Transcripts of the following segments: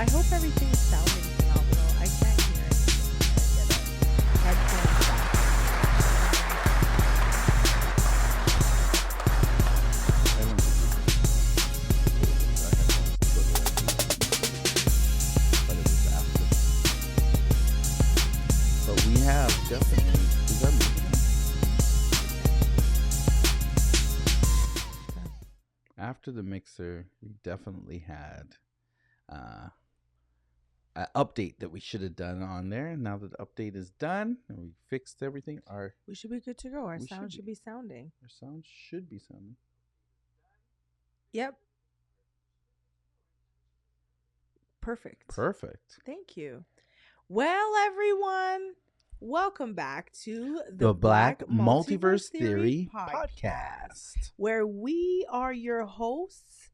I hope everything's sounding phenomenal. I can't hear anything. I gotta get a headphones I don't think but it was after. But we have definitely. Is that music? After the mixer, we definitely had an update that we should have done on there. Now that the update is done and we fixed everything, We should be good to go. Our We sound should should be sounding. our sound should be sounding. Yep. Perfect. Perfect. Thank you. Well, everyone, welcome back to The Black Multiverse Theory podcast. where we are your hosts,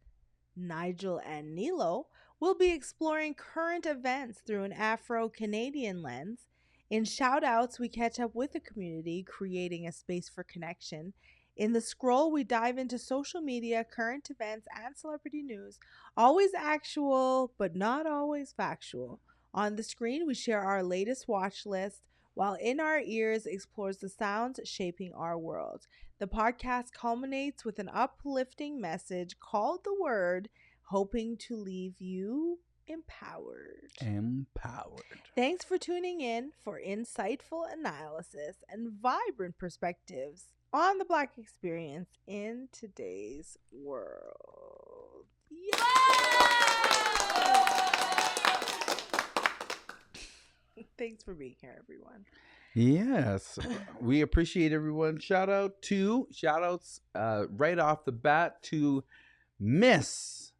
Nigel and Nilo. We'll be exploring current events through an Afro-Canadian lens. In shout-outs, we catch up with the community, creating a space for connection. In the scroll, we dive into social media, current events, and celebrity news. Always actual, but not always factual. On the screen, we share our latest watch list, while in our ears explores the sounds shaping our world. The podcast culminates with an uplifting message called The Word, hoping to leave you empowered. Thanks for tuning in for insightful analysis and vibrant perspectives on the Black experience in today's world. Thanks for being here, everyone. Yes, we appreciate everyone. Shout-outs right off the bat to Miss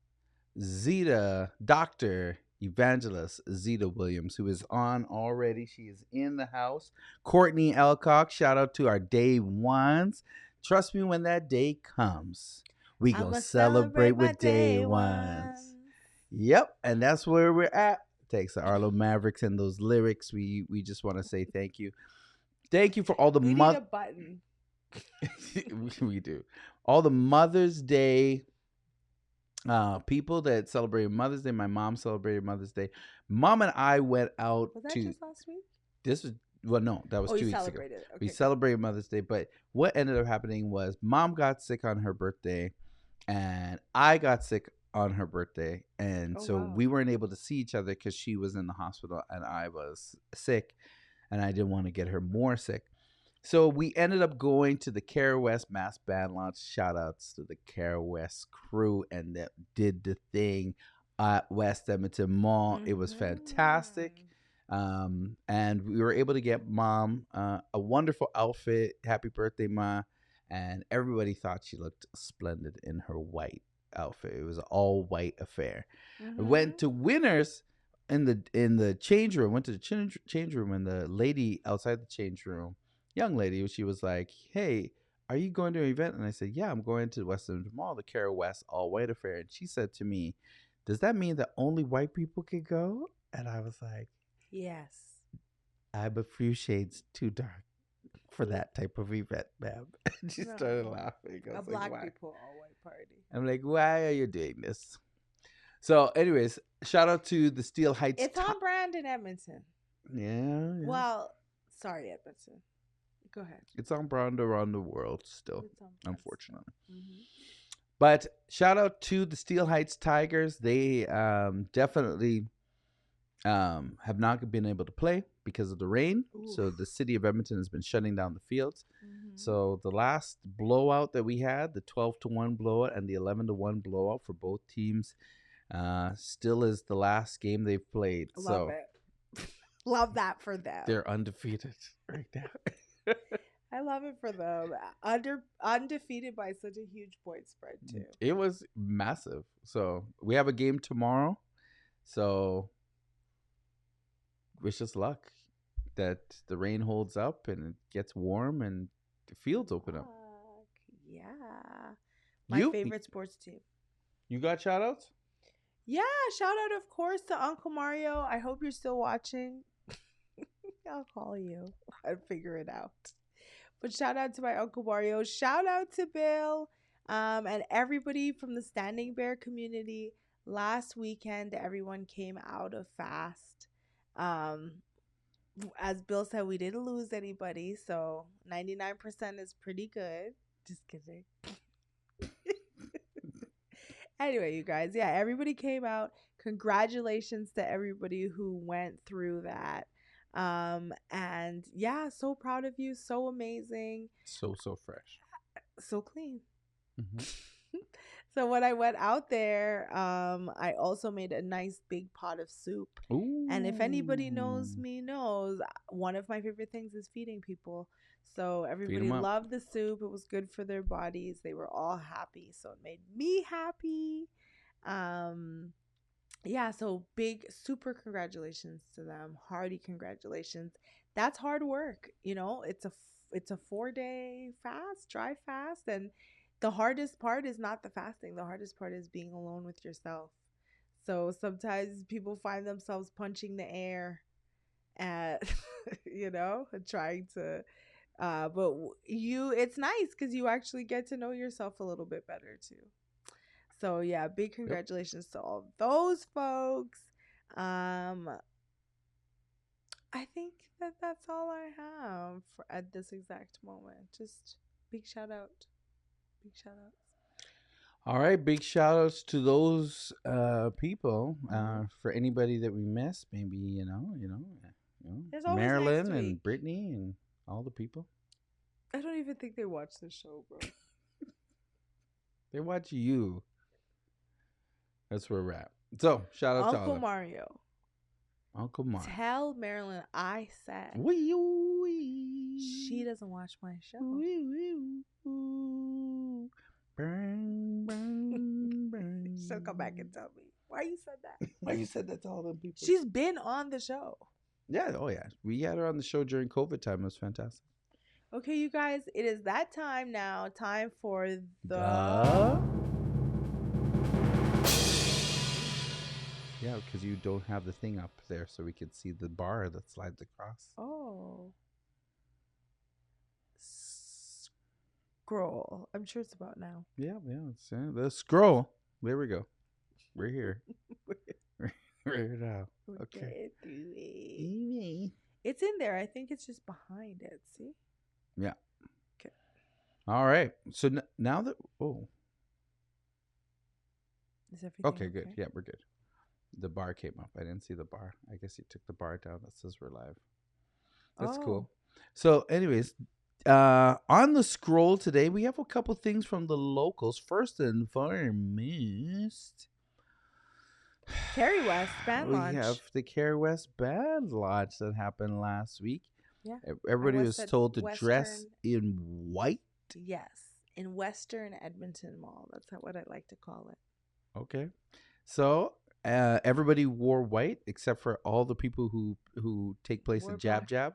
Zeta, Dr. Evangelist Zeta Williams, who is on already. She is in the house. Courtney Elcock, shout out to our day ones. Trust me, when that day comes, we gonna celebrate with day ones. Yep, and that's where we're at. Thanks to Arlo Mavericks and those lyrics. We just want to say thank you. Thank you for all the We need a button. we do. All the Mother's Day people that celebrated Mother's Day. My mom celebrated Mother's Day. Mom and I went out Was that to just last week? this was no, that was 2 weeks ago. Celebrated. Okay. We celebrated Mother's Day, but what ended up happening was Mom got sick on her birthday, and I got sick on her birthday, and so we weren't able to see each other because she was in the hospital and I was sick, and I didn't want to get her more sick. So we ended up going to the Care West Mass Band launch. Shout outs to the Care West crew, and that did the thing at West Edmonton Mall. It was fantastic. And we were able to get Mom a wonderful outfit. Happy birthday, Ma. And everybody thought she looked splendid in her white outfit. It was an all white affair. I went to Winners in the change room. Went to the change room, and the lady outside the change room, young lady, she was like, "Hey, are you going to an event?" And I said, "Yeah, I'm going to West Edmonton Mall, the Cara West all white affair." And she said to me, "Does that mean that only white people can go?" And I was like, yes. "I'm a few shades too dark for that type of event, ma'am." And she started laughing. I A was black like, people all white party. I'm like, "Why are you doing this?" So, anyways, shout out to the Steel Heights. It's on brand in Edmonton. Yeah. Well, sorry, Edmonton. Go ahead. It's on brand around the world still, It's on brand unfortunately. But shout out to the Steel Heights Tigers. They definitely have not been able to play because of the rain. Oof. So the city of Edmonton has been shutting down the fields. So the last blowout that we had, the 12-1 blowout and the 11-1 blowout for both teams, still is the last game they've played. Love it. Love that for them. They're undefeated right now. I love it for them. Undefeated by such a huge point spread too. It was massive. So we have a game tomorrow. So wish us luck that the rain holds up and it gets warm and the fields open up. Yeah. My favorite sports team. You got shout outs? Yeah, shout out of course to Uncle Mario. I hope you're still watching. I'll call you and figure it out. But shout out to my Uncle Mario. Shout out to Bill and everybody from the Standing Bear community. Last weekend, everyone came out of fast. Um, as Bill said, we didn't lose anybody, so 99% is pretty good. Just kidding. Anyway, you guys, yeah, everybody came out. Congratulations to everybody who went through that. And yeah, so proud of you, so amazing, So fresh. so clean. Mm-hmm. So when I went out there, I also made a nice big pot of soup. And if anybody knows Ooh. me, knows one of my favorite things is feeding people. So Feed everybody them up. loved the soup. It was good for their bodies. They were all happy. So it made me happy. Um, yeah, so big, super congratulations to them. Hearty congratulations. That's hard work. It's a 4-day fast, dry fast, and the hardest part is not the fasting. The hardest part is being alone with yourself. So sometimes people find themselves punching the air at trying to but it's nice cuz you actually get to know yourself a little bit better too. So yeah, big Yep. congratulations to all those folks. I think that that's all I have at this exact moment. Just big shout out. Big shout outs. All right. Big shout outs to those people. Mm-hmm. For anybody that we missed, maybe There's always next Marilyn week. and Brittany and all the people. I don't even think they watch the show, bro. They watch you. That's where we're at. So shout out to all Uncle of them. Mario. Uncle Mario. Tell Marilyn I said Wee, wee. she doesn't watch my show. Wee, wee, wee. Burn, burn, burn. She'll come back and tell me why you said that. Why you said that to all them people? She's been on the show. Yeah, oh yeah. We had her on the show during COVID time. It was fantastic. Okay, you guys, it is that time now. Time for The Yeah, because you don't have the thing up there so we can see the bar that slides across. Oh. Scroll. I'm sure it's about now. Yeah, it's the scroll. There we go. We're here. We're here now. Okay. It's in there. I think it's just behind it. See? Yeah. Okay. All right. So now that Is everything okay? Good. Yeah, we're good. The bar came up. I didn't see the bar. I guess you took the bar down. That says we're live. That's cool. So, anyways, on the scroll today, we have a couple things from the locals. First and foremost, Carrie West band launch. We have the Carrie West band launch that happened last week. Yeah. Everybody was told to dress in white. Yes, in Western Edmonton Mall. That's what I like to call it. Okay. So everybody wore white except for all the people who take place in Jab Jab.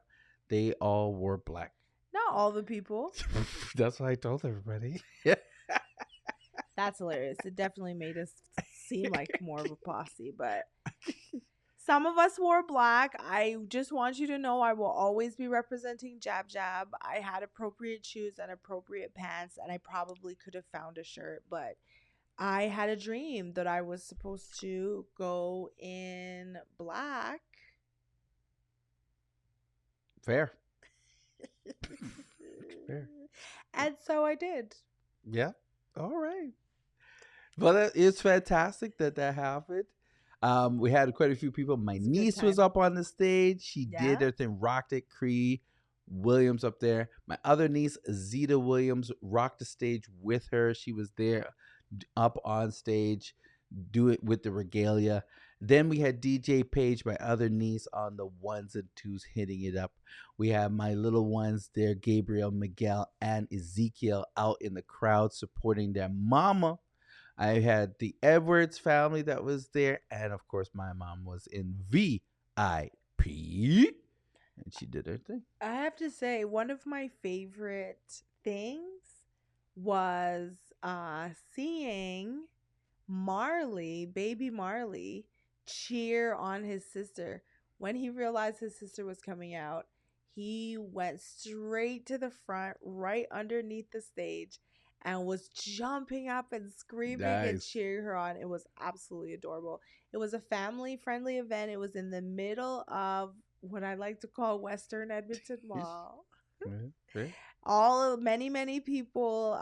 They all wore black. Not all the people. That's what I told everybody. That's hilarious. It definitely made us seem like more of a posse, but some of us wore black. I just want you to know I will always be representing Jab Jab. I had appropriate shoes and appropriate pants, and I probably could have found a shirt, but I had a dream that I was supposed to go in black. Fair. Fair. And so I did. Yeah. All right. Well, it's fantastic that happened. We had quite a few people. My niece was up on the stage. She did her thing, rocked it. Cree Williams up there. My other niece, Zeta Williams, rocked the stage with her. She was there up on stage, do it with the regalia. Then we had DJ Page, my other niece, on the ones and twos hitting it up. We have my little ones there, Gabriel, Miguel, and Ezekiel out in the crowd supporting their mama. I had the Edwards family that was there, and of course my mom was in VIP, and she did her thing. I have to say, one of my favorite things was seeing Marley, baby Marley, cheer on his sister. When he realized his sister was coming out, he went straight to the front, right underneath the stage, and was jumping up and screaming and Nice. cheering her on. It was absolutely adorable. It was a family friendly event. It was in the middle of what I like to call Western Edmonton Mall. Right, right. Many people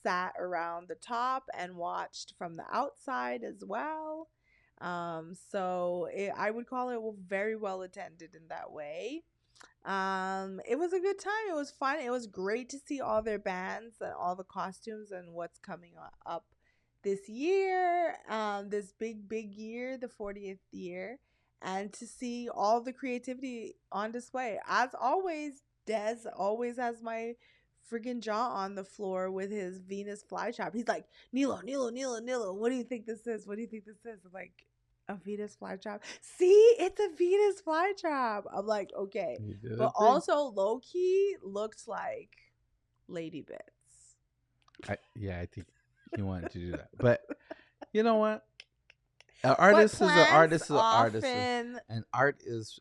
sat around the top and watched from the outside as well. I would call it very well attended in that way. It was a good time. It was fun. It was great to see all their bands and all the costumes and what's coming up this year. This big year, the 40th year, and to see all the creativity on display. As always, Des always has my friggin' jaw on the floor with his Venus flytrap. He's like, Nilo, what do you think this is? What do you think this is? I'm like, a Venus flytrap. See, it's a Venus flytrap. I'm like, okay. You did But a thing. also low key looked like lady bits. I think he wanted to do that. But you know what? An artist is an artist is an artist. And art is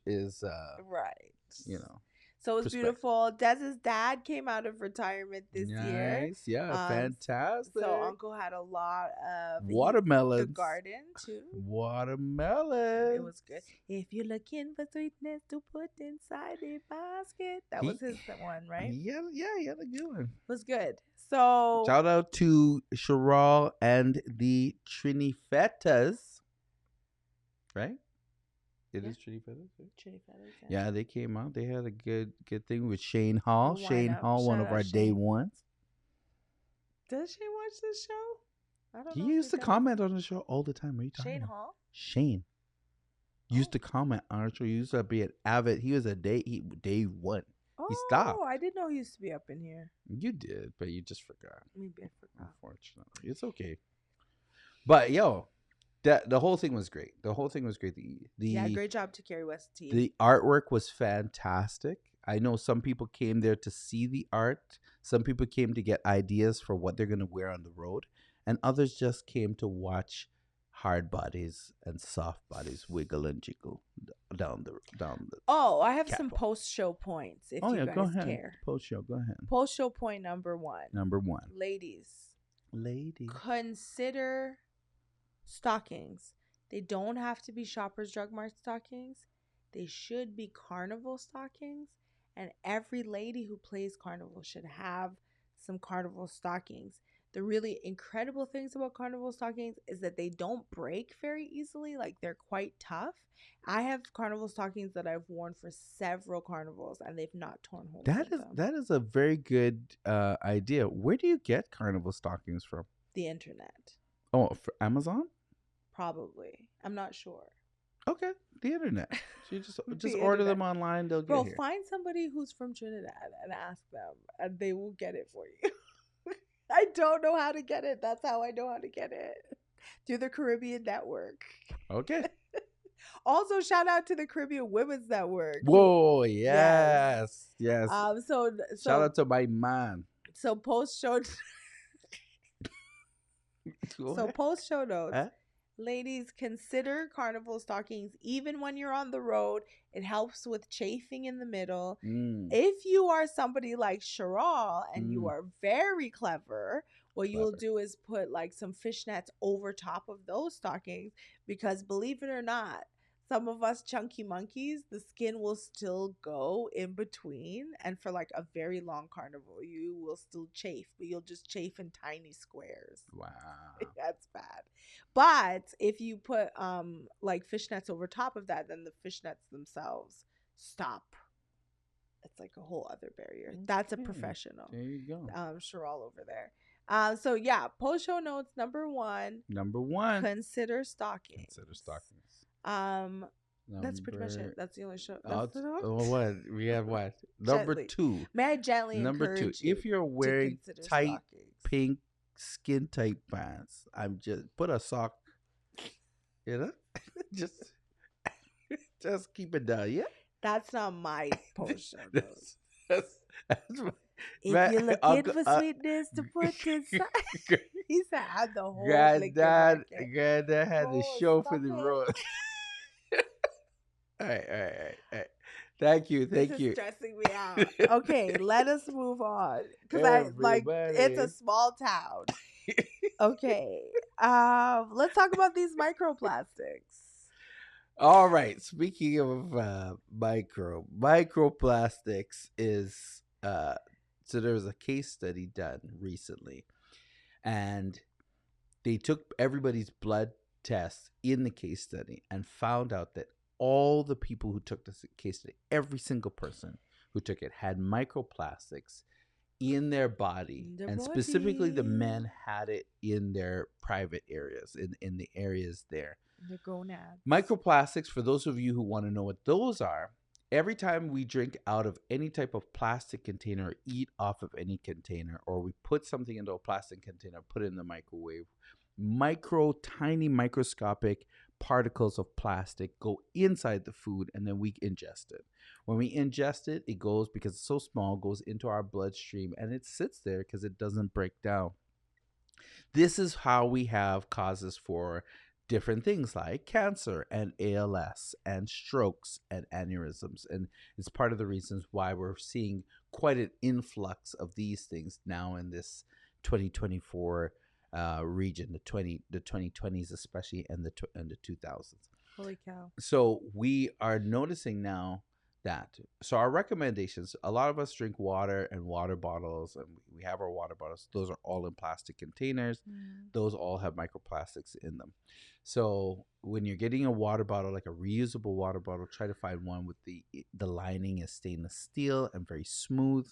right. You know. So it was beautiful. Dez's dad came out of retirement this year. Nice. Yeah, fantastic. So Uncle had a lot of watermelons. The garden too. Watermelon. It was good. If you're looking for sweetness to put inside a basket. That was his one, right? Yeah, he had a good one. It was good. So shout out to Cheryl and the Trinifetas. Right? It is Trinifetas. Right? Trinifetas. Yeah, they came out. They had a good thing with Shane Hall. Shane Hall, one of our day ones. Does Shane watch this show? I don't know. He used to comment on the show all the time. What are you talking Shane about? Hall? Shane used to comment on our show. He used to be an avid. He was day one. He stopped. Oh, I didn't know he used to be up in here. You did, but you just forgot. Maybe I forgot. Unfortunately, it's okay. But yo, the whole thing was great. The whole thing was great. Yeah, great job to Carrie West team. The artwork was fantastic. I know some people came there to see the art. Some people came to get ideas for what they're gonna wear on the road, and others just came to watch hard bodies and soft bodies wiggle and jiggle down the. Oh, I have some post-show points. If you guys go ahead. Care. Post-show, go ahead. Post-show point number one. Ladies. Consider stockings. They don't have to be Shoppers Drug Mart stockings. They should be carnival stockings. And every lady who plays carnival should have some carnival stockings. The really incredible things about carnival stockings is that they don't break very easily. Like, they're quite tough. I have carnival stockings that I've worn for several carnivals and they've not torn holes. That is a very good idea. Where do you get carnival stockings from? The internet. Oh, for Amazon? Probably. I'm not sure. Okay, the internet. So you just order them online. They'll get here. Find somebody who's from Trinidad and ask them, and they will get it for you. I don't know how to get it. That's how I know how to get it. Through the Caribbean Network. Okay. Also, shout out to the Caribbean Women's Network. Whoa, yes. So shout out to my man. So post show. Post show notes. Huh? Ladies, consider carnival stockings even when you're on the road. It helps with chafing in the middle. If you are somebody like Cheryl and you are very clever, what you'll do is put like some fishnets over top of those stockings, because believe it or not, some of us chunky monkeys, the skin will still go in between, and for like a very long carnival, you will still chafe, but you'll just chafe in tiny squares. Wow. That's bad. But if you put like fishnets over top of that, then the fishnets themselves stop. It's like a whole other barrier. That's a professional. There you go. Cheryl over there. So yeah, post show notes number one. Consider stockings. That's pretty much it. That's the only show. What we have? What number gently. 2? May I gently number 2? If you're wearing tight stockings. Pink skin tight pants, I'm just put a sock. You know, just keep it down. Yeah. That's not my post show. That's if you're looking for sweetness to put inside, he said, "I the whole." Granddad had the show for the road. All right. Thank you. This Thank is you. stressing me out. Okay, let us move on. Because it's a Everybody. small town. Okay. Let's talk about these microplastics. All right. Speaking of microplastics is so there was a case study done recently, and they took everybody's blood tests in the case study and found out that all the people who took this case study, every single person who took it, had microplastics in their body, The and specifically the body. men had it in their private areas, in the areas there. The gonads. Microplastics, for those of you who want to know what those are, every time we drink out of any type of plastic container or eat off of any container, or we put something into a plastic container, put it in the microwave, tiny microscopic particles of plastic go inside the food, and then we ingest it. When we ingest it, it goes, because it's so small, goes into our bloodstream, and it sits there because it doesn't break down. This is how we have causes for different things like cancer and ALS and strokes and aneurysms. And it's part of the reasons why we're seeing quite an influx of these things now in this 2024 region, the 2020s especially, and the 2000s. Holy cow. So we are noticing now that, so our recommendations, a lot of us drink water and water bottles, and we have our water bottles. Those are all in plastic containers. Those all have microplastics in them. So when you're getting a water bottle, like a reusable water bottle, try to find one with the lining is stainless steel and very smooth.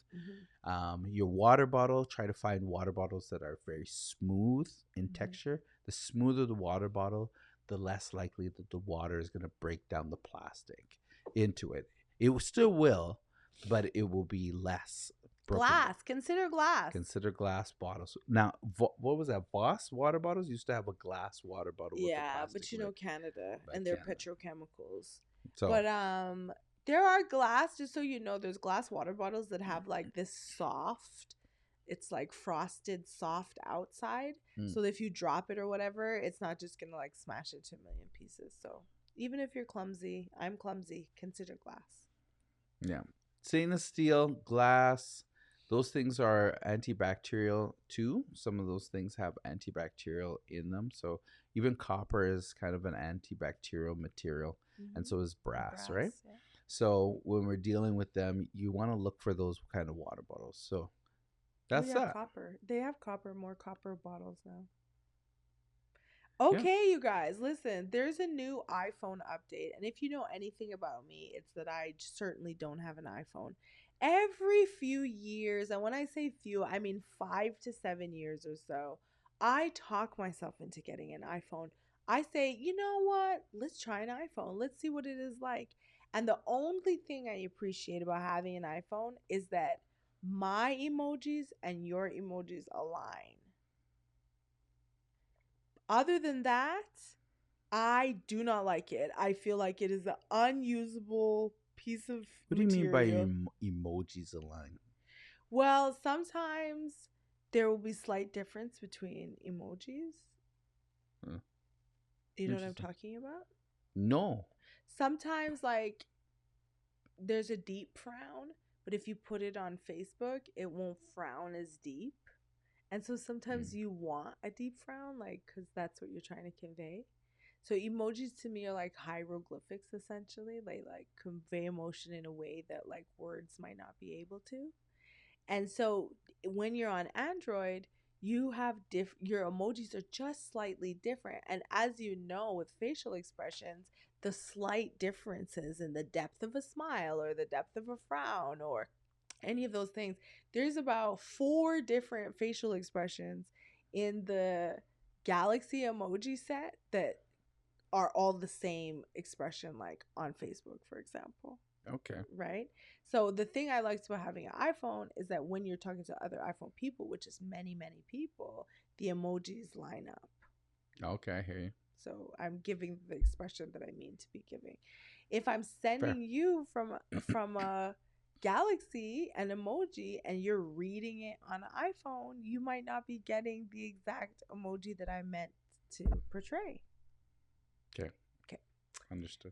Your water bottle, try to find water bottles that are very smooth in texture. The smoother the water bottle, the less likely that the water is going to break down the plastic into it. It still will, but it will be less broken. Glass. Consider glass. Consider glass bottles. Now, what was that? Voss water bottles used to have a glass water bottle. Yeah, with but you know Canada But and their Canada. petrochemicals. So, But there are glass, just so you know, there's glass water bottles that have like this soft, it's like frosted soft outside. So if you drop it or whatever, it's not just gonna like smash it to a million pieces. So even if you're clumsy, I'm clumsy, consider glass. yeah. Stainless steel, glass, those things are antibacterial too. Some of those things have antibacterial in them. So even copper is kind of an antibacterial material, and so is brass, right? Yeah. So when we're dealing with them, you want to look for those kind of water bottles. So that's that. Copper. They have more copper bottles now. Okay, you guys, listen, there's a new iPhone update. And if you know anything about me, it's that I certainly don't have an iPhone. Every few years, and when I say few, I mean 5 to 7 years or so, I talk myself into getting an iPhone. I say, you know what? Let's try an iPhone. Let's see what it is like. And the only thing I appreciate about having an iPhone is that my emojis and your emojis align. Other than that, I do not like it. I feel like it is an unusable piece of What do you mean by material. emojis align? Well, sometimes there will be slight difference between emojis. You know what I'm talking about? No. Sometimes, like, there's a deep frown, but if you put it on Facebook, it won't frown as deep. And so sometimes you want a deep frown, like, because that's what you're trying to convey. So emojis to me are like hieroglyphics, essentially. They like convey emotion in a way that like words might not be able to. And so when you're on Android, you have your emojis are just slightly different. And as you know, with facial expressions, the slight differences in the depth of a smile or the depth of a frown or any of those things, there's about 4 different facial expressions in the Galaxy emoji set that are all the same expression, like on Facebook, for example. Okay. Right? So the thing I liked about having an iPhone is that when you're talking to other iPhone people, which is many, many people, the emojis line up. Okay, I hear you. So I'm giving the expression that I mean to be giving. If I'm sending you from a Galaxy an emoji and you're reading it on an iPhone, you might not be getting the exact emoji that I meant to portray. Okay. Understood.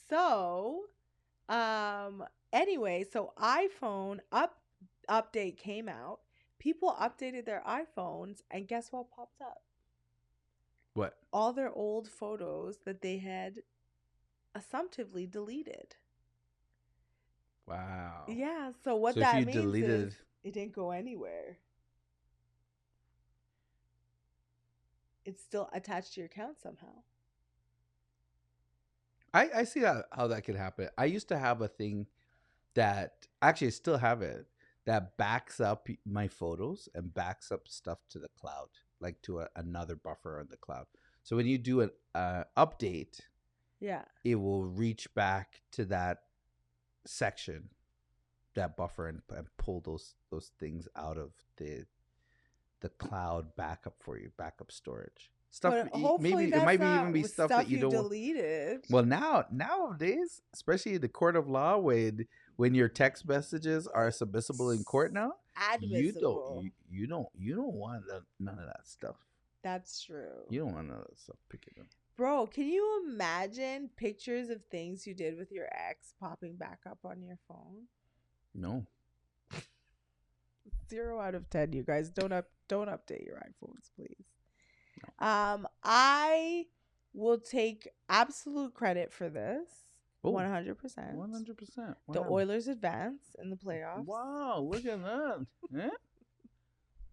So, Anyway, so update came out. People updated their iPhones, and guess what popped up? What? All their old photos that they had assumptively deleted. Wow. Yeah, so what So if that you means is deleted, it didn't go anywhere. It's still attached to your account somehow. I see how that could happen. I used to have a thing that actually I still have it that backs up my photos and backs up stuff to the cloud, like to another buffer on the cloud. So when you do an update, Yeah. it will reach back to that section, that buffer, and pull those things out of the cloud backup for you, backup storage. Stuff But hopefully maybe it that's might be not even be stuff that stuff you you don't. deleted. Well, nowadays, especially in the court of law, when your text messages are submissible in court now, Admissible. you don't want none of that stuff. That's true. You don't want none of that stuff picking up. Bro, can you imagine pictures of things you did with your ex popping back up on your phone? No. 0 out of 10, you guys. Don't update your iPhones, please. I will take absolute credit for this. 100%. 100%. The Oilers advance in the playoffs. Wow, look at that. Eh?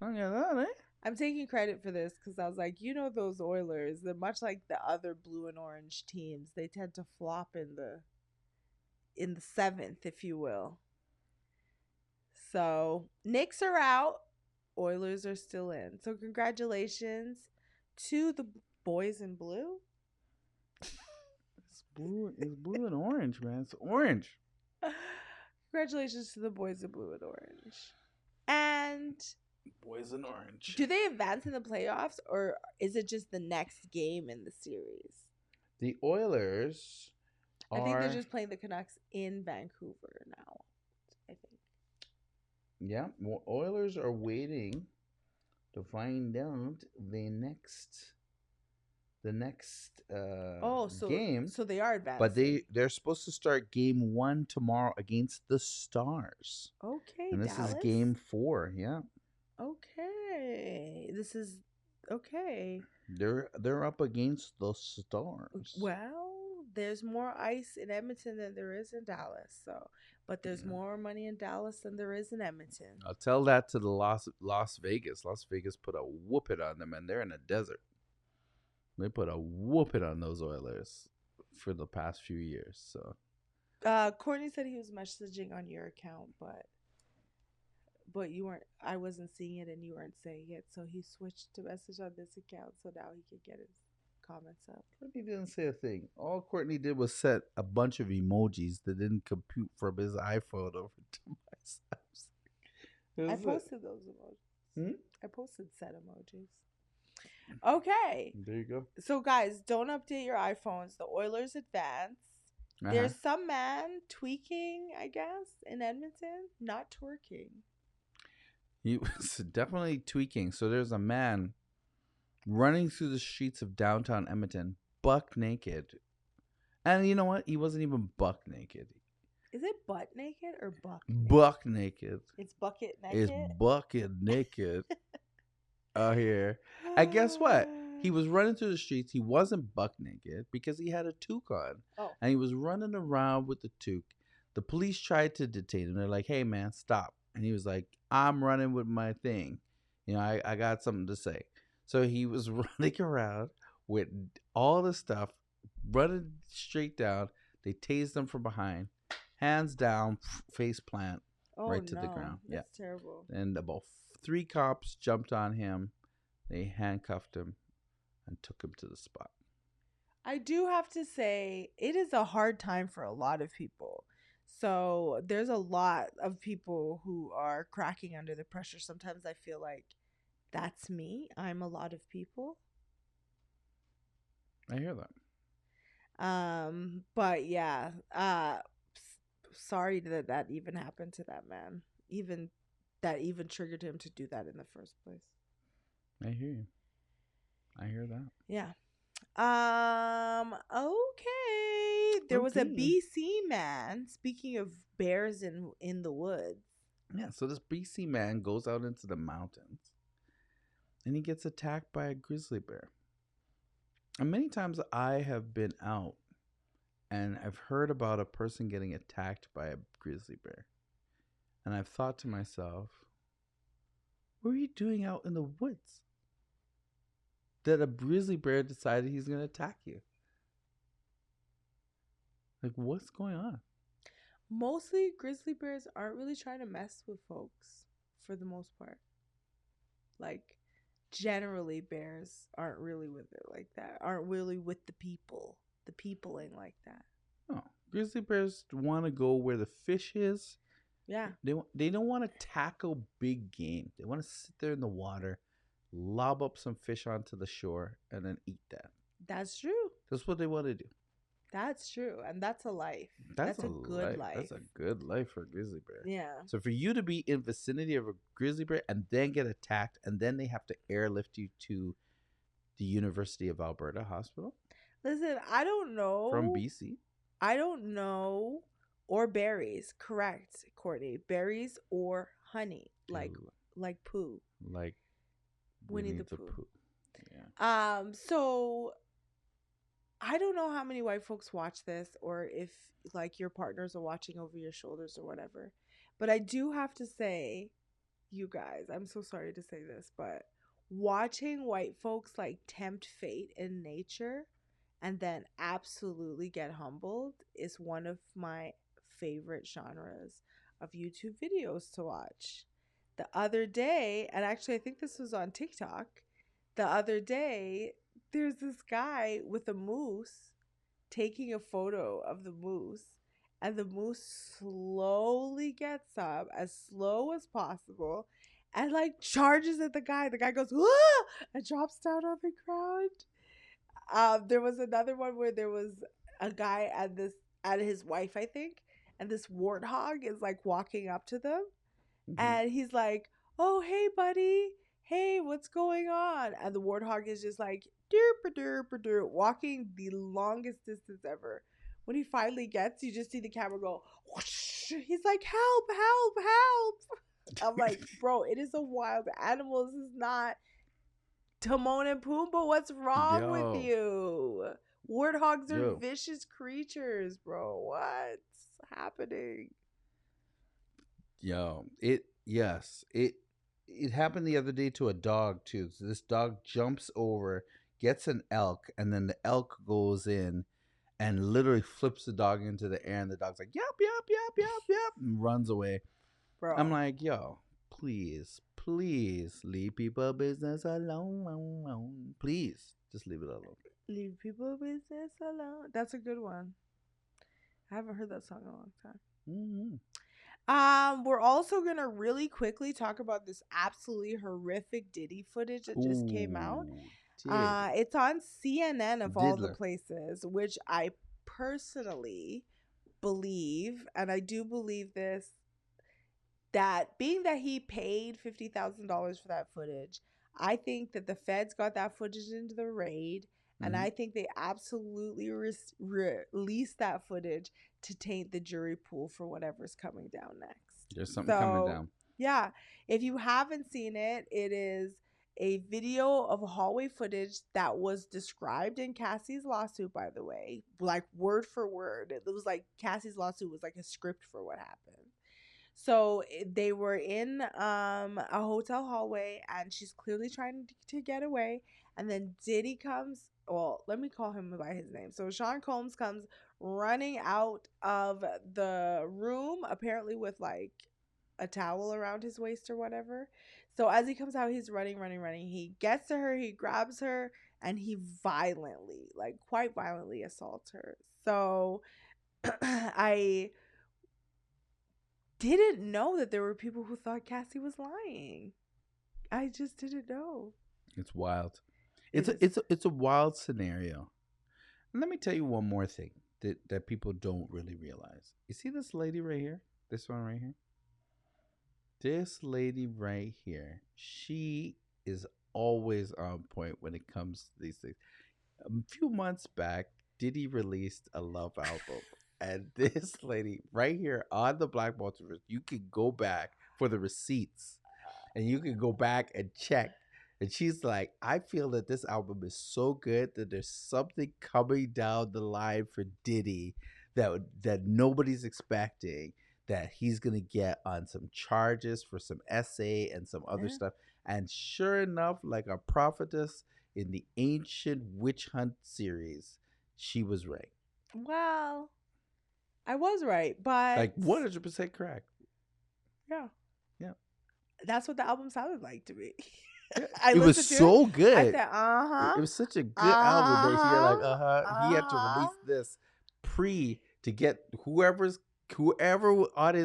Look at that, eh? I'm taking credit for this because I was like, those Oilers, they're much like the other blue and orange teams. They tend to flop in the seventh, if you will. So Knicks are out. Oilers are still in. So congratulations to the boys in blue. It's blue and orange, man. It's orange. Congratulations to the boys in blue and orange. And boys in orange. Do they advance in the playoffs, or is it just the next game in the series? The Oilers I think they're just playing the Canucks in Vancouver now. I think. Yeah, well, Oilers are waiting to find out the next game. So they are advancing. But they're supposed to start game 1 tomorrow against the Stars. Okay, and this Dallas? is game 4. Yeah. Okay, this is okay. They're up against the Stars. Well, there's more ice in Edmonton than there is in Dallas. But there's more money in Dallas than there is in Edmonton. I'll tell that to the Las Vegas. Las Vegas put a whooping on them, and they're in a desert. They put a whooping on those Oilers for the past few years. So, Courtney said he was messaging on your account, but you weren't. I wasn't seeing it, and you weren't saying it. So he switched to message on this account, so now he could get his comments up. Courtney didn't say a thing. All Courtney did was set a bunch of emojis that didn't compute from his iPhone over to myself. I posted those emojis. I posted set emojis. Okay. There you go. So, guys, don't update your iPhones. The Oilers advance. There's some man tweaking, I guess, in Edmonton, not twerking. He was definitely tweaking. So there's a man running through the streets of downtown Edmonton, buck naked. And you know what? He wasn't even buck naked. Is it butt naked or buck naked? Buck naked. It's bucket naked? It's bucket naked out here. And guess what? He was running through the streets. He wasn't buck naked because he had a toque on. Oh. And he was running around with the toque. The police tried to detain him. They're like, hey, man, stop. And he was like, I'm running with my thing. You know, I got something to say. So he was running around with all the stuff, running straight down. They tased him from behind, hands down, face plant, right to the ground. That's terrible. And about 3 cops jumped on him. They handcuffed him and took him to the spot. I do have to say, it is a hard time for a lot of people. So there's a lot of people who are cracking under the pressure. Sometimes I feel like that's me. I'm a lot of people. I hear that. But yeah, sorry that even happened to that man. Even triggered him to do that in the first place. I hear you. I hear that. Yeah. Okay. there was a routine. BC man. Speaking of bears in the woods. Yeah, so this BC man goes out into the mountains and he gets attacked by a grizzly bear. And many times I have been out and I've heard about a person getting attacked by a grizzly bear. And I've thought to myself, what are you doing out in the woods? That a grizzly bear decided he's going to attack you. Like, what's going on? Mostly grizzly bears aren't really trying to mess with folks for the most part. Like, generally bears aren't really with it like that. Aren't really with the peopling like that. Oh, grizzly bears want to go where the fish is. Yeah. They don't want to tackle big game. They want to sit there in the water, lob up some fish onto the shore, and then eat that. That's true. That's what they want to do. That's true. And that's a life. That's a good life. That's a good life for a grizzly bear. Yeah. So for you to be in vicinity of a grizzly bear and then get attacked and then they have to airlift you to the University of Alberta Hospital. Listen, I don't know. From BC? I don't know. Or berries. Correct, Courtney. Berries or honey. Like poo. Like Winnie the Pooh. Yeah. So I don't know how many white folks watch this or if like your partners are watching over your shoulders or whatever. But I do have to say, you guys, I'm so sorry to say this, but watching white folks like tempt fate in nature and then absolutely get humbled is one of my favorite genres of YouTube videos to watch. The other day, and actually I think this was on TikTok, the other day there's this guy with a moose taking a photo of the moose, and the moose slowly gets up as slow as possible and like charges at the guy. The guy goes, "Ah!" and drops down on the ground. There was another one where there was a guy and his wife, I think, and this warthog is like walking up to them, and he's like, "Oh, hey, buddy. Hey, what's going on?" And the warthog is just like, derp, derp, derp, walking the longest distance ever. When he finally gets, you just see the camera go, whoosh. He's like, "Help, help, help." I'm like, bro, it is a wild animal. This is not Timon and Pumbaa. What's wrong with you? Warthogs are vicious creatures, bro. What's happening? It happened the other day to a dog too. So this dog jumps over, gets an elk, and then the elk goes in and literally flips the dog into the air, and the dog's like, "Yep, yep, yep, yep, yep," and runs away. Bro, I'm like, yo, please leave people business alone. Please, just leave it alone. Leave people business alone. That's a good one. I haven't heard that song in a long time. We're also gonna really quickly talk about this absolutely horrific Diddy footage that just came out. It's on CNN of all the places, which I personally believe, and I do believe this, that being that he paid $50,000 for that footage, I think that the feds got that footage into the raid, and I think they absolutely released that footage to taint the jury pool for whatever's coming down next. There's something coming down. Yeah. If you haven't seen it, it is a video of hallway footage that was described in Cassie's lawsuit, by the way, like word for word. It was like Cassie's lawsuit was like a script for what happened. So they were in a hotel hallway, and she's clearly trying to get away. And then Diddy comes. Well, let me call him by his name. So Sean Combs comes running out of the room, apparently with like a towel around his waist or whatever. So as he comes out, he's running. He gets to her, he grabs her, and he violently, like quite violently assaults her. So I didn't know that there were people who thought Cassie was lying. I just didn't know. It's wild. It's a wild scenario. And let me tell you one more thing that people don't really realize. You see this lady right here? This one right here? This lady right here, she is always on point when it comes to these things. A few months back, Diddy released a love album, and this lady right here on the Black Multiverse, you can go back for the receipts, and you can go back and check. And she's like, I feel that this album is so good that there's something coming down the line for Diddy that nobody's expecting, that he's gonna get on some charges for some essay and some other Yeah. stuff. And sure enough, like a prophetess in the ancient witch hunt series, she was right. Well, I was right, but Like 100% correct. yeah, Yeah. that's what the album sounded like to me. Yeah. I It was listened to it. so I good. said, It uh-huh, was such a good album that you're like, uh-huh, he had to uh-huh. release this pre to get whoever on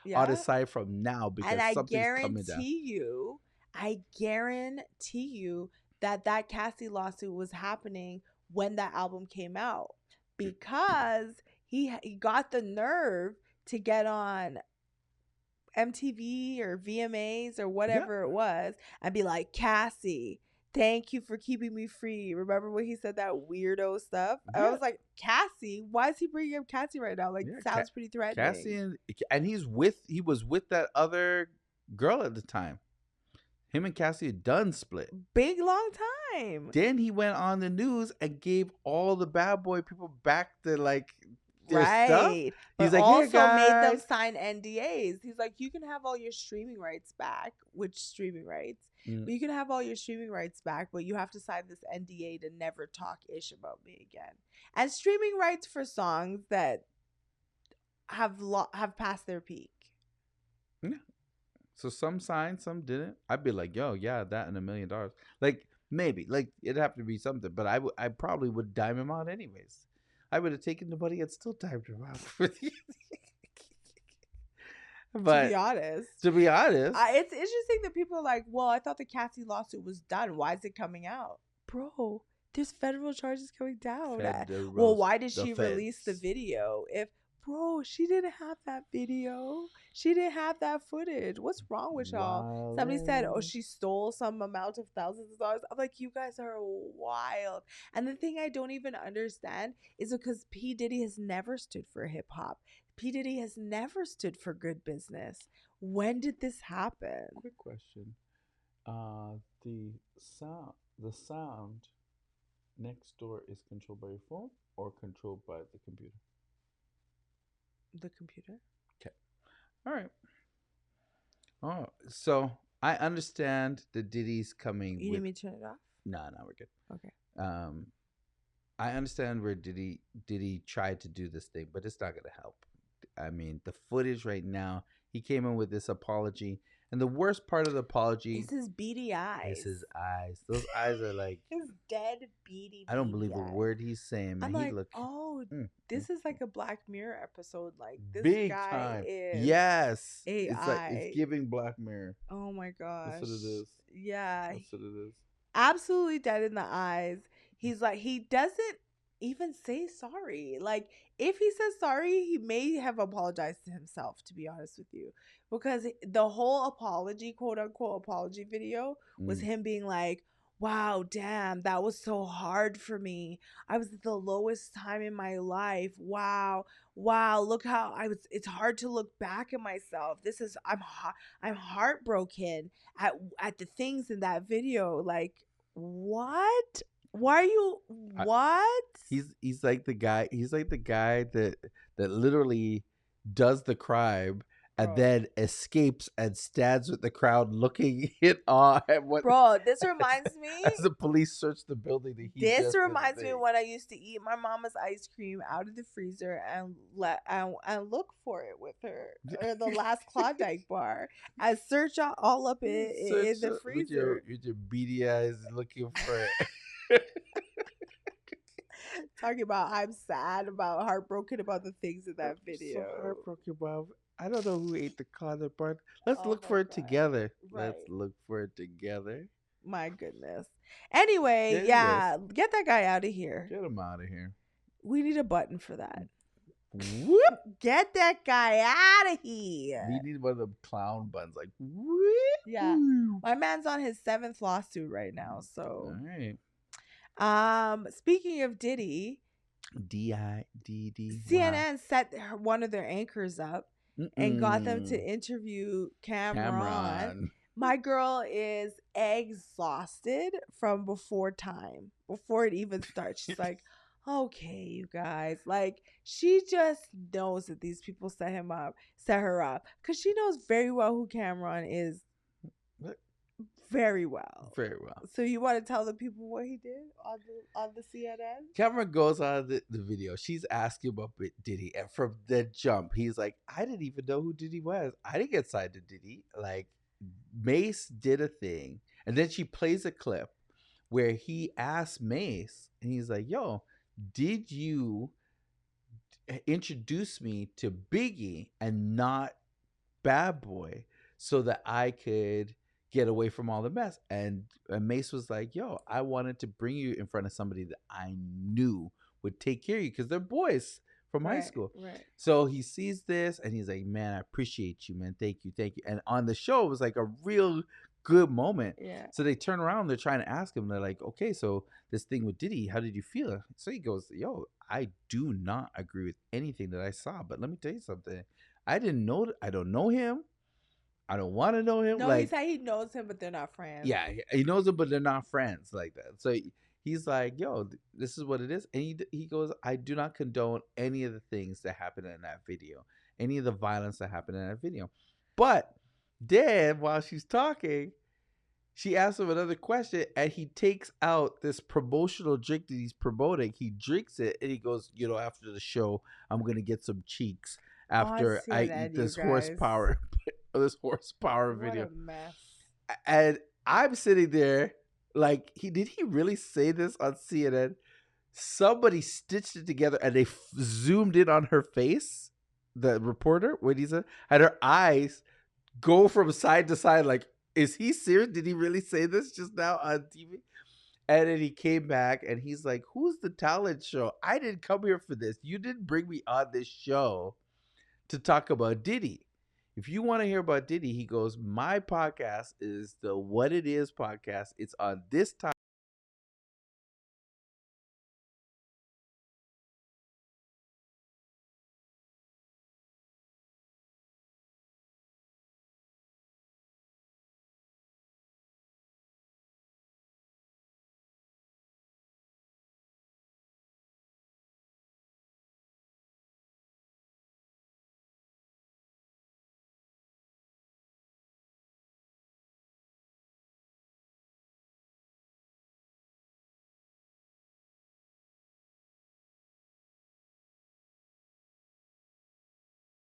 Yeah. his side from now, And because something's coming down. I guarantee you that that Cassie lawsuit was happening when that album came out, because he got the nerve to get on MTV or VMAs or Yeah. whatever it was and be like, Cassie, thank you for keeping me free. Remember when he said that weirdo stuff? I Yeah. was like, Cassie? Why is he bringing up Cassie right now? Like, Yeah. sounds pretty threatening. Cassie and he was with that other girl at the time. Him and Cassie had done split. Big long time. Then he went on the news and gave all the bad boy people back their stuff. Right. He's But like, hey also made them guys. sign NDAs. He's like, you can have all your streaming rights back, which streaming rights? But you can have all your streaming rights back, but you have to sign this NDA to never talk ish about me again. And streaming rights for songs that have passed their peak. Yeah. So some signed, some didn't. I'd be like, yo, yeah, that and $1 million. Like, maybe. Like, it'd have to be something. But I probably would dime him out anyways. I would have taken the money and still dimed him out. But to be honest, it's interesting that people are like, well, I thought the Cassie lawsuit was done. Why is it coming out? Bro, there's federal charges coming down. Well, why did she release the video if... Bro, she didn't have that video. She didn't have that footage. What's wrong with y'all? Somebody said, oh, she stole some amount of thousands of dollars. I'm like, you guys are wild. And the thing I don't even understand is because P. Diddy has never stood for hip hop. P. Diddy has never stood for good business. When did this happen? Quick question. The sound next door is controlled by your phone or controlled by the computer? The computer. Okay. All right. Oh, so I understand the Diddy's coming. You need me to turn it off? No, we're good. Okay. I understand where Diddy tried to do this thing, but it's not gonna help. I mean, the footage right now, he came in with this apology. And the worst part of the apology is his beady eyes. Is his eyes. Those eyes are like his dead beady. I don't believe a word he's saying, man. I'm like, this is like a Black Mirror episode. Like, this big guy time. is Yes. AI. It's like it's giving Black Mirror. Oh my gosh. That's what it is. Yeah. That's what it is. Absolutely dead in the eyes. He's like, he doesn't even say sorry. Like, if he says sorry, he may have apologized to himself, to be honest with you. Because the whole apology, quote unquote apology video was him being like, wow, damn, that was so hard for me. I was at the lowest time in my life. Wow, look how it's hard to look back at myself. I'm heartbroken at the things in that video. Like, what? Why are you what? He's like the guy that literally does the crime and then escapes and stands with the crowd looking in awe at what. Bro, this reminds me as the police search the building that he this reminds me when I used to eat my mama's ice cream out of the freezer and look for it with her, or the last Klondike bar. I search all up in the freezer with your beady eyes looking for it. Talking about I'm sad about, heartbroken about the things in that video. So heartbroken about. I don't know who ate the Klondike bar. Let's look for it together. Right. Let's look for it together. My goodness. Anyway, get that guy out of here. Get him out of here. We need a button for that. Whoop! Get that guy out of here. We need one of the clown buns, like whoop. Yeah. My man's on his 7th lawsuit right now. So all right. Speaking of Diddy, D-I-D-D-Y. CNN set one of their anchors up and got them to Mm-mm. interview Cameron. Cameron. My girl is exhausted from before time, before it even starts. She's like, okay, you guys. Like, she just knows that these people set her up. Because she knows very well who Cameron is very well. Very well. So you want to tell the people what he did on the CNN? Cameron goes on the video. She's asking about Diddy, and from the jump, he's like, "I didn't even know who Diddy was. I didn't get signed to Diddy. Like, Mace did a thing." And then she plays a clip where he asks Mace, and he's like, "Yo, did you introduce me to Biggie and not Bad Boy so that I could get away from all the mess?" And Mace was like, "Yo, I wanted to bring you in front of somebody that I knew would take care of you because they're boys from high school." Right. So he sees this and he's like, "Man, I appreciate you, man. Thank you, thank you." And on the show, it was like a real good moment. Yeah. So they turn around, they're trying to ask him. They're like, "Okay, so this thing with Diddy, how did you feel?" So he goes, "Yo, I do not agree with anything that I saw, but let me tell you something. I didn't know. I don't know him. I don't want to know him." No, like, he said he knows him, but they're not friends. yeah, he knows him, but they're not friends like that. So he's like, "Yo, this is what it is." And he goes, "I do not condone any of the things that happened in that video, any of the violence that happened in that video." But then, while she's talking, she asks him another question, and he takes out this promotional drink that he's promoting. He drinks it, and he goes, "After the show, I'm gonna get some cheeks after I eat this horsepower, this horsepower video." What a mess. And I'm sitting there like, did he really say this on CNN? Somebody stitched it together, and they zoomed in on her face. The reporter, when he said, and her eyes go from side to side, like, is he serious? Did he really say this just now on TV? And then he came back and he's like, "Who's the talent show? I didn't come here for this. You didn't bring me on this show to talk about Diddy. If you want to hear about Diddy," he goes, "my podcast is the What It Is podcast. It's on this time."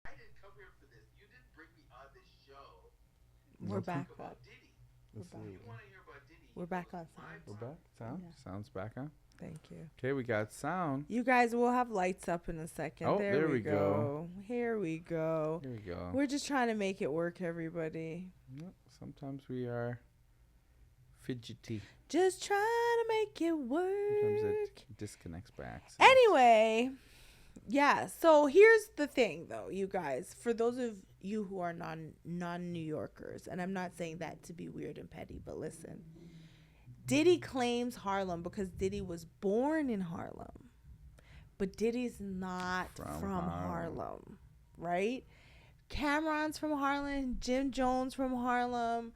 "I didn't come here for this. You didn't bring me on this show. We're back up. We're back. You want to hear about Diddy? We're back on sound. We're back. Sound? Yeah. Sound's back on. Thank you. Okay, we got sound. You guys will have lights up in a second. Oh, there we go. Here we go. Here we go. We're just trying to make it work, everybody. Yep, sometimes we are fidgety. Just trying to make it work. Sometimes it disconnects by accident. Anyway, yeah. So here's the thing, though, you guys. For those of you who are non New Yorkers, and I'm not saying that to be weird and petty, but listen. Diddy claims Harlem because Diddy was born in Harlem. But Diddy's not from Harlem, right? Cameron's from Harlem. Jim Jones from Harlem.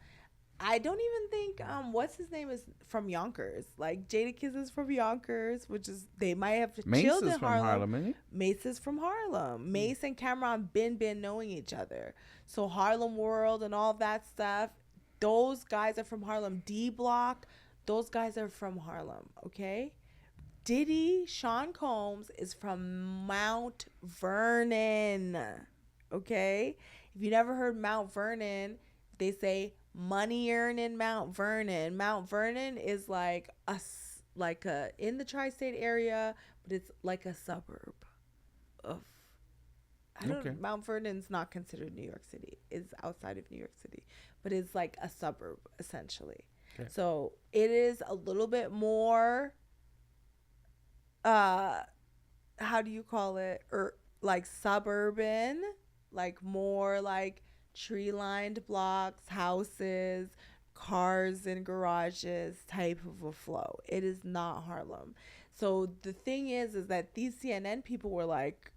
I don't even think what's his name is from Yonkers. Like Jadakiss is from Yonkers, which is they might have chilled in Harlem. Isn't he? Mace is from Harlem. Mace and Cameron been knowing each other. So Harlem World and all that stuff. Those guys are from Harlem. D Block. Those guys are from Harlem, okay? Diddy, Sean Combs, is from Mount Vernon, okay? If you never heard Mount Vernon, they say money earning Mount Vernon. Mount Vernon is like a in the tri-state area, but it's like a suburb of Mount Vernon's not considered New York City. It's outside of New York City, but it's like a suburb essentially. Okay. So it is a little bit more, how do you call it? Or like suburban, like more like tree-lined blocks, houses, cars and garages type of a flow. It is not Harlem. So the thing is that these CNN people were like,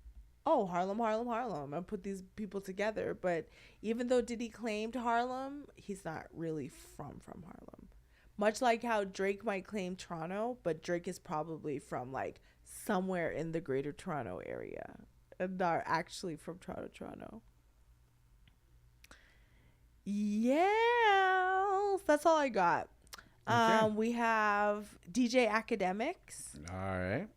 oh, Harlem, Harlem, Harlem, and put these people together. But even though Diddy claimed Harlem, he's not really from Harlem. Much like how Drake might claim Toronto, but Drake is probably from like somewhere in the greater Toronto area and not actually from Toronto. Yeah, that's all I got. Okay. We have DJ Academics. All right.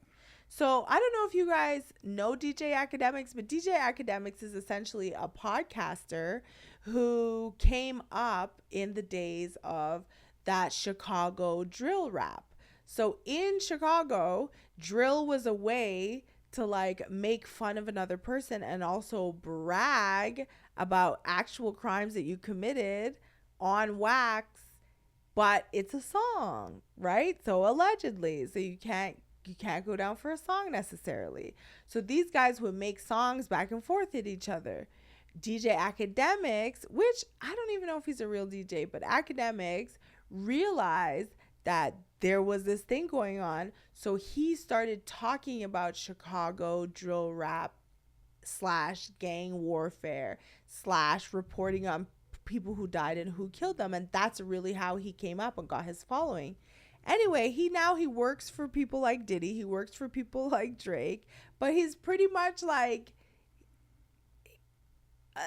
So I don't know if you guys know DJ Academics, but DJ Academics is essentially a podcaster who came up in the days of that Chicago drill rap. So in Chicago, drill was a way to like make fun of another person and also brag about actual crimes that you committed on wax, but it's a song, right? So allegedly, so you can't go down for a song necessarily. So these guys would make songs back and forth at each other. DJ Academics, which I don't even know if he's a real DJ, but Academics realized that there was this thing going on. So he started talking about Chicago drill rap slash gang warfare slash reporting on people who died and who killed them. And that's really how he came up and got his following. Anyway, he works for people like Diddy. He works for people like Drake, but he's pretty much like, uh,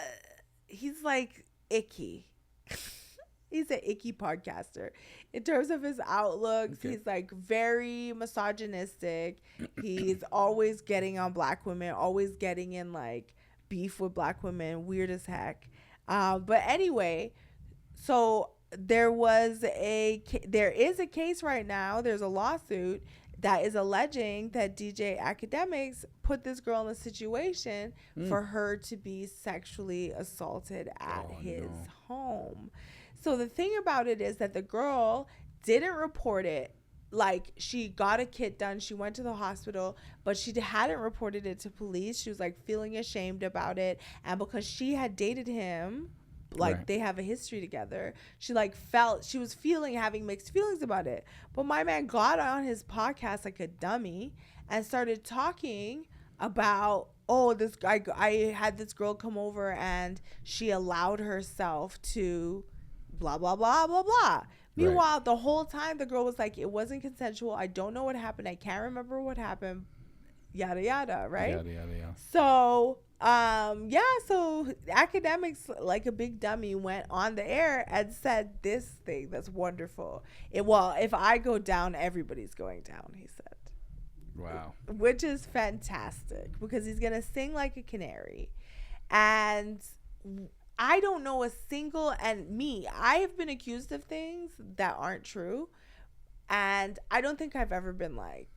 he's like icky. He's an icky podcaster in terms of his outlooks. Okay. He's like very misogynistic. He's always getting on black women, always getting in like beef with black women. Weird as heck. But anyway, so there is a case right now. There's a lawsuit that is alleging that DJ Academics put this girl in a situation for her to be sexually assaulted at his home. So the thing about it is that the girl didn't report it. Like, she got a kit done. She went to the hospital, but she hadn't reported it to police. She was like feeling ashamed about it. And because she had dated him, like right. They have a history together, she like she was having mixed feelings about it. But my man got on his podcast like a dummy and started talking about, oh, this guy, I had this girl come over and she allowed herself to blah, blah, blah, blah, blah. Meanwhile, right. The whole time the girl was like, it wasn't consensual. I don't know what happened. I can't remember what happened. Yada, yada, right? Yada, yada, yada. So, so Academics, like a big dummy, went on the air and said this thing that's wonderful. If I go down, everybody's going down, he said. Wow. Which is fantastic because he's going to sing like a canary. And I don't know a single, I have been accused of things that aren't true. And I don't think I've ever been like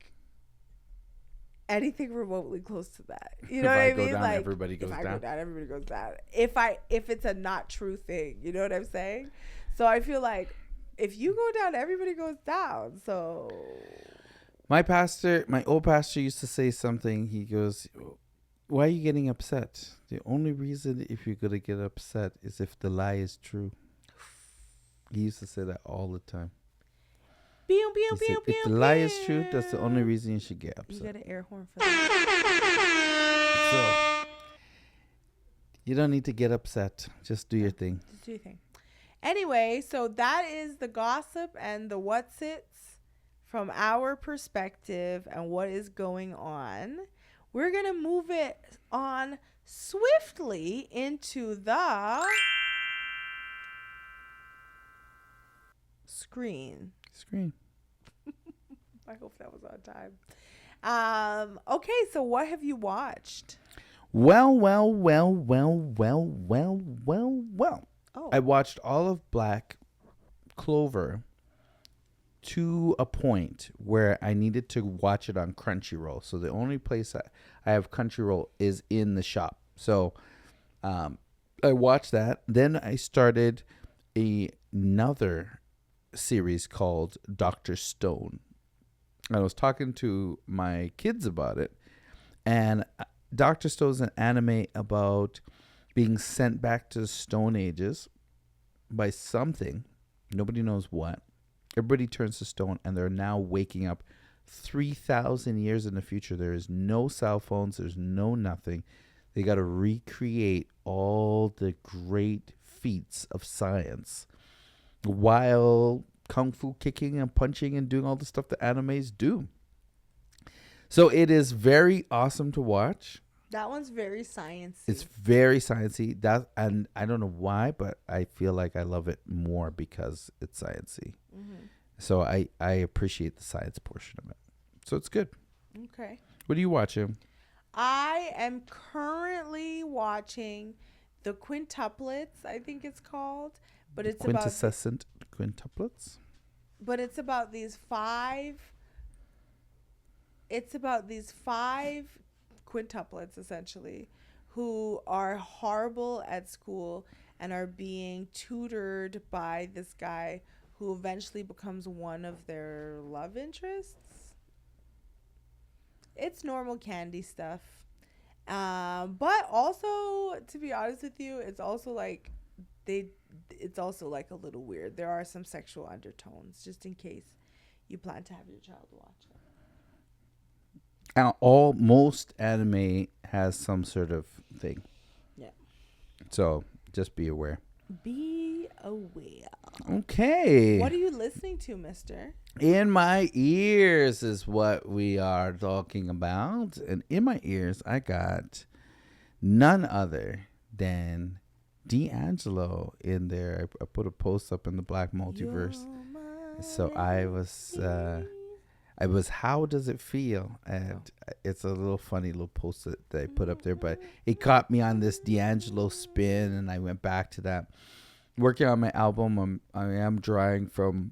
anything remotely close to that. You know what I mean? Down, like everybody goes if I down. go down, everybody goes down. If it's a not true thing, you know what I'm saying? So I feel like if you go down, everybody goes down. So my old pastor used to say something. He goes, why are you getting upset? The only reason if you're going to get upset is if the lie is true. He used to say that all the time. If the lie is true, that's the only reason you should get upset. You got an air horn for that. So, you don't need to get upset. Just do your thing. Just do your thing. Anyway, so that is the gossip and the what's its from our perspective and what is going on. We're going to move it on swiftly into the screen. I hope that was on time. Okay, so what have you watched? Well. Oh. I watched all of Black Clover to a point where I needed to watch it on Crunchyroll. So the only place I have Crunchyroll is in the shop. So I watched that. Then I started another series called Dr. Stone. I was talking to my kids about it, and Dr. Stone is an anime about being sent back to the Stone Ages by something. Nobody knows what. Everybody turns to stone, and they're now waking up 3,000 years in the future. There is no cell phones. There's no nothing. They got to recreate all the great feats of science while kung fu kicking and punching and doing all the stuff that animes do. So it is very awesome to watch. That one's very sciencey. It's very sciencey. And I don't know why, but I feel like I love it more because it's sciencey. Mm-hmm. So I appreciate the science portion of it. So it's good. Okay. What are you watching? I am currently watching the Quintuplets, I think it's called, but it's Quintessent Quintuplets. But it's about these five. It's about these five quintuplets essentially who are horrible at school and are being tutored by this guy who eventually becomes one of their love interests. It's normal candy stuff, but also, to be honest with you, it's also like it's also like a little weird. There are some sexual undertones, just in case you plan to have your child watch it. Most anime has some sort of thing. Yeah. So just be aware. Be aware. Okay. What are you listening to, mister? In my ears is what we are talking about. And in my ears, I got none other than D'Angelo in there. I put a post up in the Black Multiverse. So I was how does it feel? And it's a little funny little post that I put up there, but it caught me on this D'Angelo spin, and I went back to that. Working on my album, I am drawing from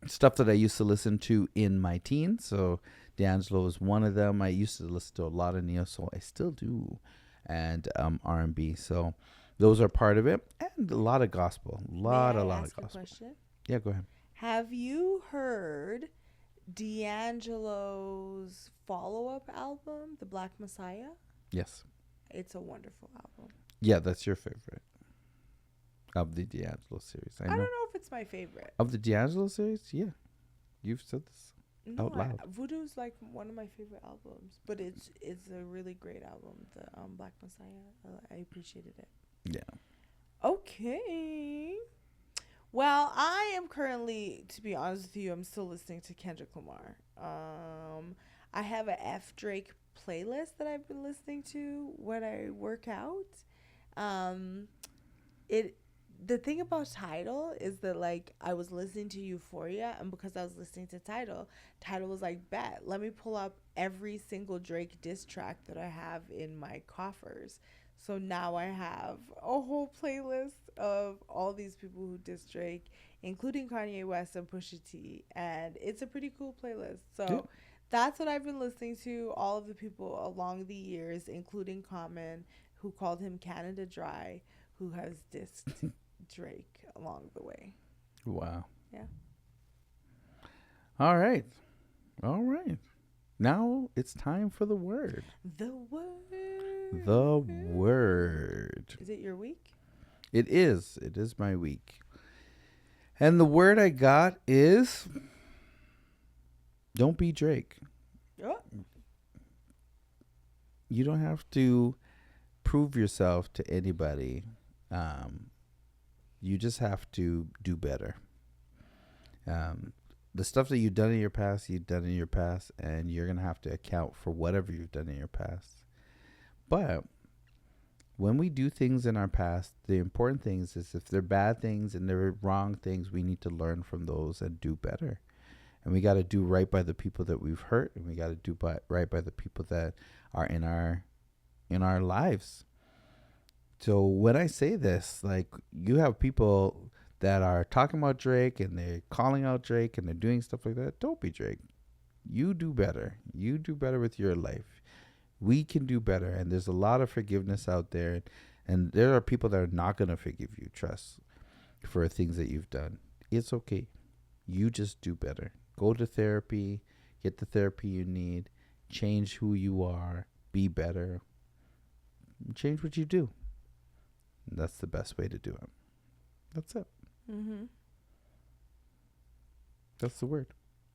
stuff that I used to listen to in my teens. So D'Angelo is one of them. I used to listen to a lot of neo soul. I still do, and R&B. So those are part of it, and a lot of gospel. A lot of gospel. Question? Yeah, go ahead. Have you heard D'Angelo's follow-up album, The Black Messiah? Yes. It's a wonderful album. Yeah, that's your favorite of the D'Angelo series. I don't know if it's my favorite. Of the D'Angelo series? Yeah. You've said this out loud. Voodoo's like one of my favorite albums, but it's a really great album, the Black Messiah. I appreciated it. Yeah. Okay. Well, I am currently, to be honest with you, I'm still listening to Kendrick Lamar. I have a F Drake playlist that I've been listening to when I work out. The thing about Tidal is that, like, I was listening to Euphoria, and because I was listening to Tidal was like, bet, let me pull up every single Drake diss track that I have in my coffers. So now I have a whole playlist of all these people who diss Drake, including Kanye West and Pusha T, and it's a pretty cool playlist. So that's what I've been listening to, all of the people along the years, including Common, who called him Canada Dry, who has dissed Drake along the way. Wow. Yeah. All right. Now it's time for the word. The word. The word. Is it your week? It is. It is my week. And the word I got is don't be Drake. Oh. You don't have to prove yourself to anybody. You just have to do better. The stuff that you've done in your past, and you're going to have to account for whatever you've done in your past. But when we do things in our past, the important things is if they're bad things and they're wrong things, we need to learn from those and do better. And we got to do right by the people that we've hurt, and we got to do right by the people that are in our lives. So when I say this, like, you have people that are talking about Drake and they're calling out Drake and they're doing stuff like that. Don't be Drake. You do better. You do better with your life. We can do better. And there's a lot of forgiveness out there. And there are people that are not going to forgive you, trust, for things that you've done. It's okay. You just do better. Go to therapy. Get the therapy you need. Change who you are. Be better. Change what you do. And that's the best way to do it. That's it. Mm-hmm. That's the word.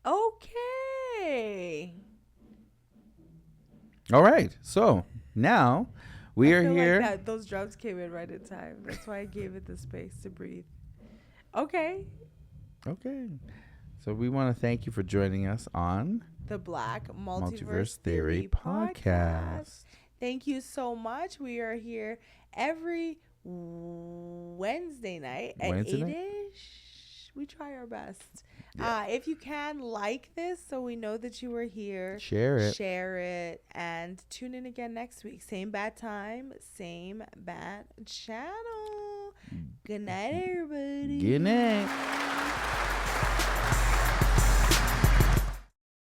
Okay. Yay. All right. So now we are here. Like those drums came in right in time. That's why I gave it the space to breathe. Okay. So we want to thank you for joining us on the Black Multiverse Theory Podcast. Thank you so much. We are here every Wednesday night at 8-ish. We try our best. Yeah. If you can, like this so we know that you were here. Share it. And tune in again next week. Same bad time, same bad channel. Good night, everybody. Good night.